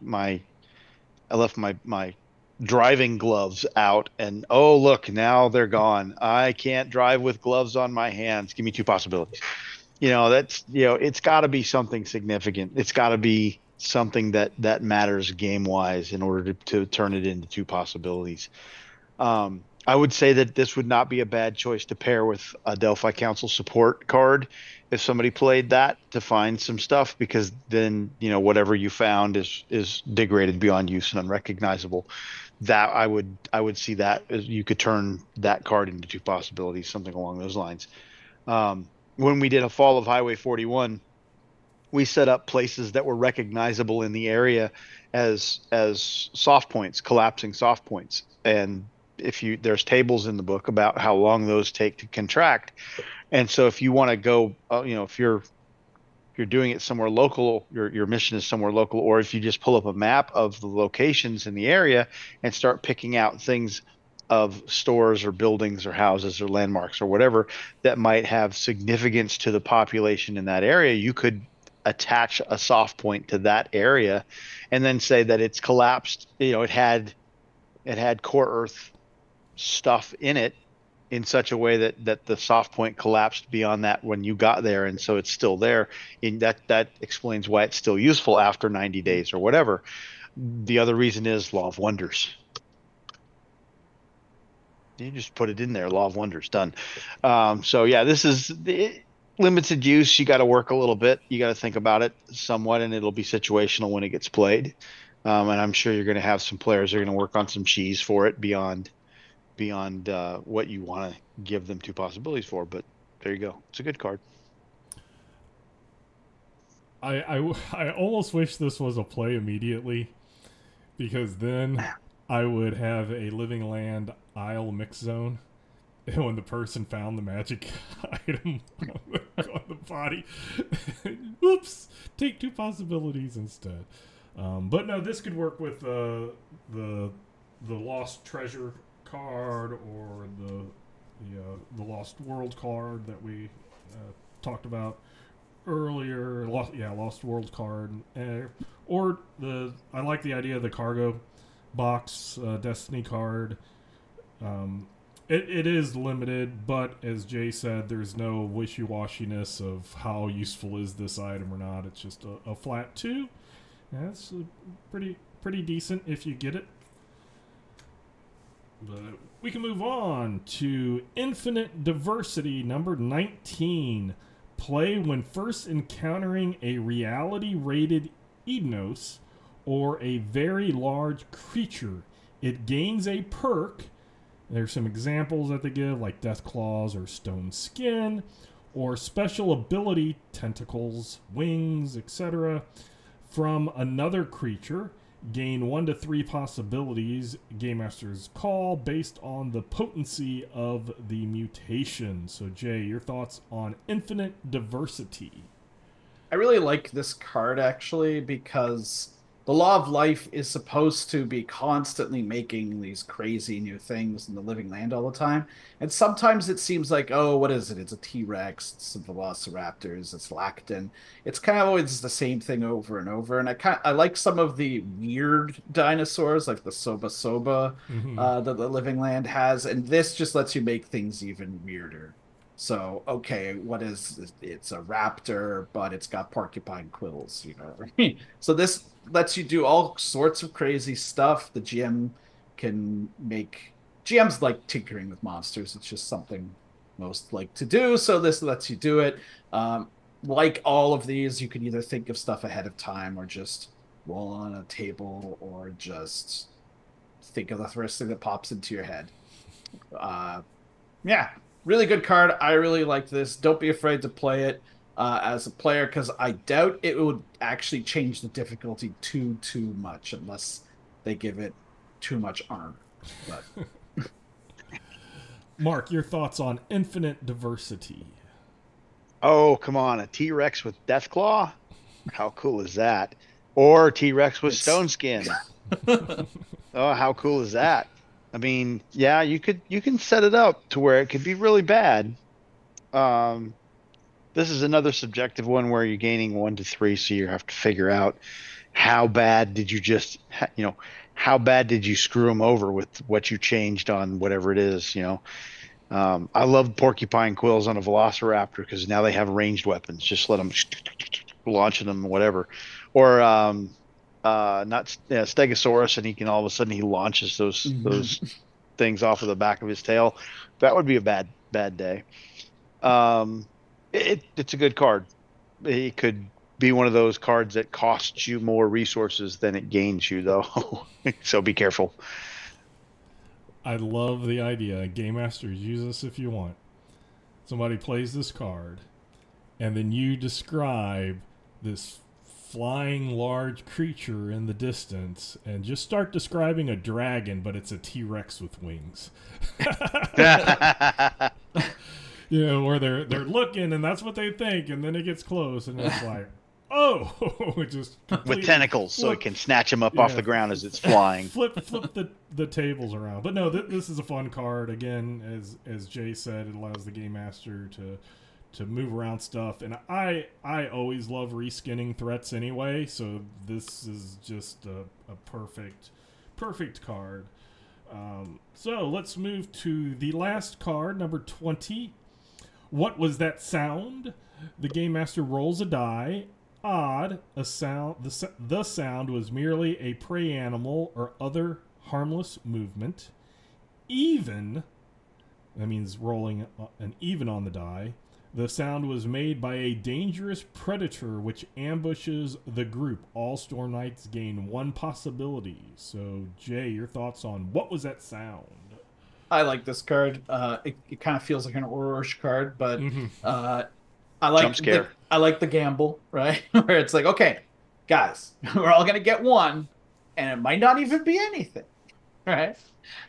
driving gloves out, and oh, look, now they're gone. I can't drive with gloves on my hands. Give me two possibilities. It's got to be something significant. It's got to be something that matters game wise in order to turn it into two possibilities. I would say that this would not be a bad choice to pair with a Delphi Council support card if somebody played that to find some stuff, because then whatever you found is degraded beyond use and unrecognizable. That I would see that as you could turn that card into two possibilities, something along those lines. When we did a Fall of Highway 41, we set up places that were recognizable in the area as soft points, collapsing soft points. And if you there's tables in the book about how long those take to contract. And so if you want to go, if you're doing it somewhere local, your mission is somewhere local, or if you just pull up a map of the locations in the area and start picking out things of stores or buildings or houses or landmarks or whatever that might have significance to the population in that area, you could attach a soft point to that area and then say that it's collapsed. It had core earth stuff in it in such a way that the soft point collapsed beyond that when you got there, and so it's still there. And that explains why it's still useful after 90 days or whatever. The other reason is law of wonders. You just put it in there, law of wonders, done. So yeah, this is limited use. You got to work a little bit. You got to think about it somewhat, and it'll be situational when it gets played. And I'm sure you're going to have some players who are going to work on some cheese for it beyond what you want to give them two possibilities for. But there you go. It's a good card. I almost wish this was a play immediately, because then I would have a Living Land Isle mix zone. And when the person found the magic item on the body, whoops, take two possibilities instead. But no, this could work with the lost treasure card, or the lost world card that we talked about earlier. Lost world card, or I like the idea of the cargo box destiny card. It is limited, but as Jay said, there's no wishy-washiness of how useful is this item or not. It's just a flat two. That's pretty decent if you get it. But we can move on to Infinite Diversity number 19. Play when first encountering a reality-rated Ednos or a very large creature. It gains a perk. There's some examples that they give, like Death Claws or Stone Skin, or special ability, tentacles, wings, etc. from another creature. Gain 1 to 3 possibilities, Game Master's call, based on the potency of the mutation. So, Jay, your thoughts on Infinite Diversity? I really like this card, actually, because the Law of Life is supposed to be constantly making these crazy new things in the living land all the time. And sometimes it seems like, oh, what is it? It's a T-Rex, it's some Velociraptors, it's Lacton. It's kind of always the same thing over and over. And I like some of the weird dinosaurs, like the Soba Soba that the living land has. And this just lets you make things even weirder. So, okay, what is this? It's a raptor, but it's got porcupine quills, you know. So this lets you do all sorts of crazy stuff. The GM can make GMs like tinkering with monsters. It's just something most like to do. So this lets you do it. Like all of these, you can either think of stuff ahead of time or just roll on a table or just think of the first thing that pops into your head. Yeah. Really good card. I really like this. Don't be afraid to play it as a player, because I doubt it would actually change the difficulty too much unless they give it too much armor. But Mark, your thoughts on Infinite Diversity? Oh, come on. A T-Rex with Deathclaw? How cool is that? Or T-Rex with Stone Skin. Oh, how cool is that? I mean, yeah, you can set it up to where it could be really bad. This is another subjective one where you're gaining 1 to 3, so you have to figure out how bad did you how bad did you screw them over with what you changed on whatever it is, I love porcupine quills on a Velociraptor because now they have ranged weapons. Just let them launching them, whatever. Or not Stegosaurus, and all of a sudden he launches those things off of the back of his tail. That would be a bad day. It's a good card. It could be one of those cards that costs you more resources than it gains you, though. So be careful. I love the idea. Game Masters, use this if you want. Somebody plays this card, and then you describe this flying large creature in the distance, and just start describing a dragon, but it's a T-Rex with wings. Where they're looking, and that's what they think, and then it gets close, and it's like, oh, it just with tentacles, so it can snatch them up off the ground as it's flying. Flip the tables around. But no, this is a fun card. Again, as Jay said, it allows the game master to move around stuff, and I always love reskinning threats anyway, so this is just a perfect card. So let's move to the last card, number 20. What was that sound? The game master rolls a die. Odd, a sound. The sound was merely a prey animal or other harmless movement. Even, that means rolling an even on the die. The sound was made by a dangerous predator which ambushes the group. All Storm Knights gain 1 possibility. So, Jay, your thoughts on what was that sound? I like this card. It kind of feels like an Orosh card, but I like I like the gamble, right? Where it's like, okay, guys, we're all gonna get 1, and it might not even be anything, right?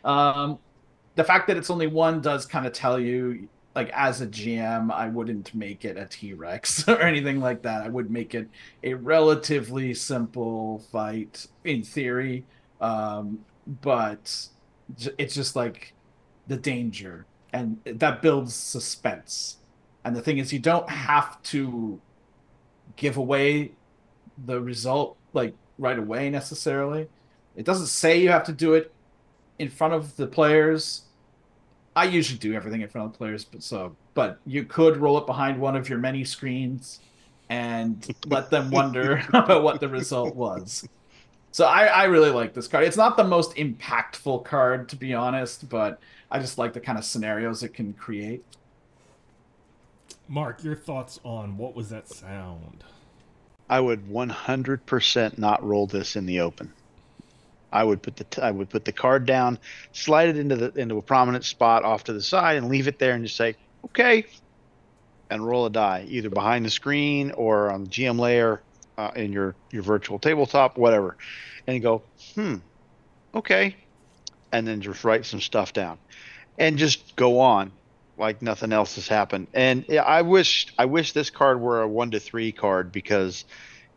The fact that it's only 1 does kind of tell you, like, as a GM, I wouldn't make it a T-Rex or anything like that. I would make it a relatively simple fight in theory, but it's just like the danger, and that builds suspense. And the thing is, you don't have to give away the result like right away necessarily. It doesn't say you have to do it in front of the players. I usually do everything in front of the players, but you could roll it behind one of your many screens and let them wonder about what the result was. So I really like this card. It's not the most impactful card, to be honest, but I just like the kind of scenarios it can create. Mark, your thoughts on what was that sound? I would 100% not roll this in the open. I would put the card down, slide it into a prominent spot off to the side, and leave it there, and just say okay, and roll a die either behind the screen or on the GM layer in your virtual tabletop, whatever, and you go okay, and then just write some stuff down and just go on like nothing else has happened. And yeah, I wish this card were a 1 to 3 card, because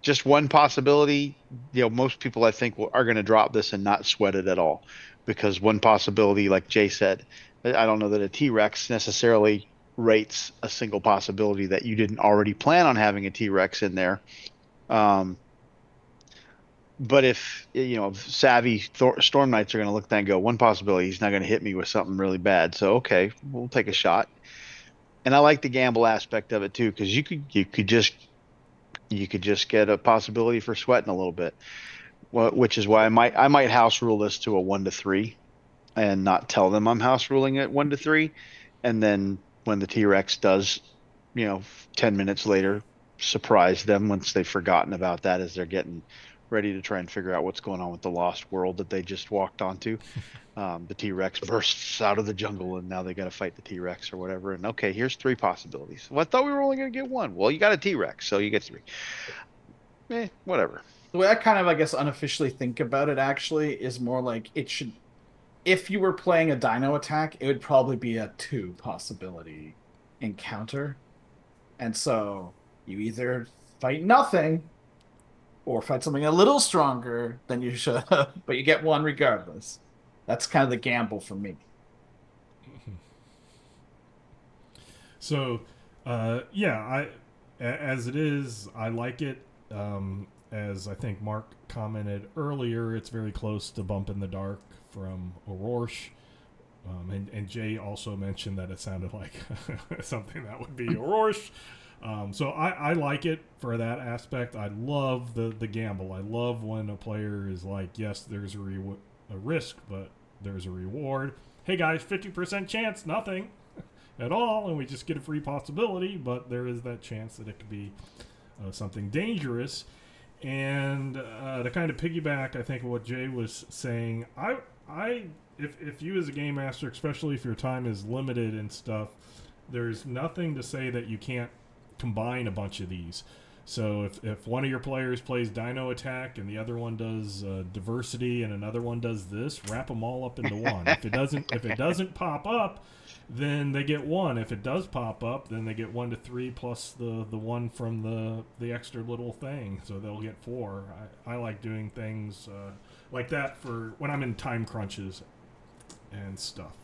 just one possibility, most people I think are going to drop this and not sweat it at all, because one possibility, like Jay said, I don't know that a T-Rex necessarily rates a single possibility that you didn't already plan on having a T-Rex in there. But if savvy Storm Knights are going to look at that and go, one possibility, he's not going to hit me with something really bad, so okay, we'll take a shot. And I like the gamble aspect of it too, because you could just get a possibility for sweating a little bit, which is why I might house rule this to a 1 to 3, and not tell them I'm house ruling it 1 to 3, and then when the T-Rex does, 10 minutes later, surprise them once they've forgotten about that as they're getting ready to try and figure out what's going on with the lost world that they just walked onto. The T-Rex bursts out of the jungle, and now they got to fight the T-Rex or whatever. And okay, here's 3 possibilities. Well, I thought we were only going to get 1. Well, you got a T-Rex, so you get 3. Whatever. The way I kind of, I guess, unofficially think about it actually is more like it should. If you were playing a dino attack, it would probably be a 2 possibility encounter. And so you either fight nothing or fight something a little stronger than you should, but you get 1 regardless. That's kind of the gamble for me. So, yeah, as it is, I like it. As I think Mark commented earlier, it's very close to Bump in the Dark from Orosh. And Jay also mentioned that it sounded like something that would be Orosh. So I like it for that aspect. I love the gamble. I love when a player is like, yes, there's a risk, but there's a reward. Hey guys, 50% chance, nothing at all, and we just get a free possibility, but there is that chance that it could be something dangerous. And to kind of piggyback, I think what Jay was saying, if you as a game master, especially if your time is limited and stuff, there's nothing to say that you can't combine a bunch of these. So if one of your players plays Dino Attack and the other one does Diversity and another one does this, wrap them all up into one. If it doesn't pop up, then they get 1. If it does pop up, then they get 1 to 3 plus the 1 from the extra little thing, so they'll get 4. I like doing things like that for when I'm in time crunches and stuff.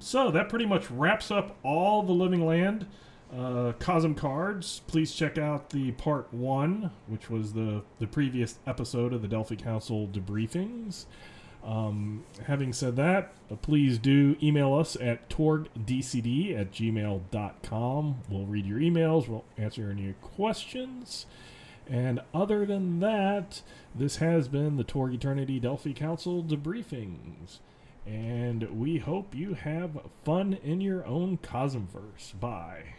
So that pretty much wraps up all the Living Land Cosm cards. Please check out the part 1, which was the previous episode of the Delphi Council Debriefings. Having said that, please do email us at torgdcd@gmail.com. We'll read your emails, we'll answer any questions. And other than that, this has been the Torg Eternity Delphi Council Debriefings. And we hope you have fun in your own Cosmverse. Bye.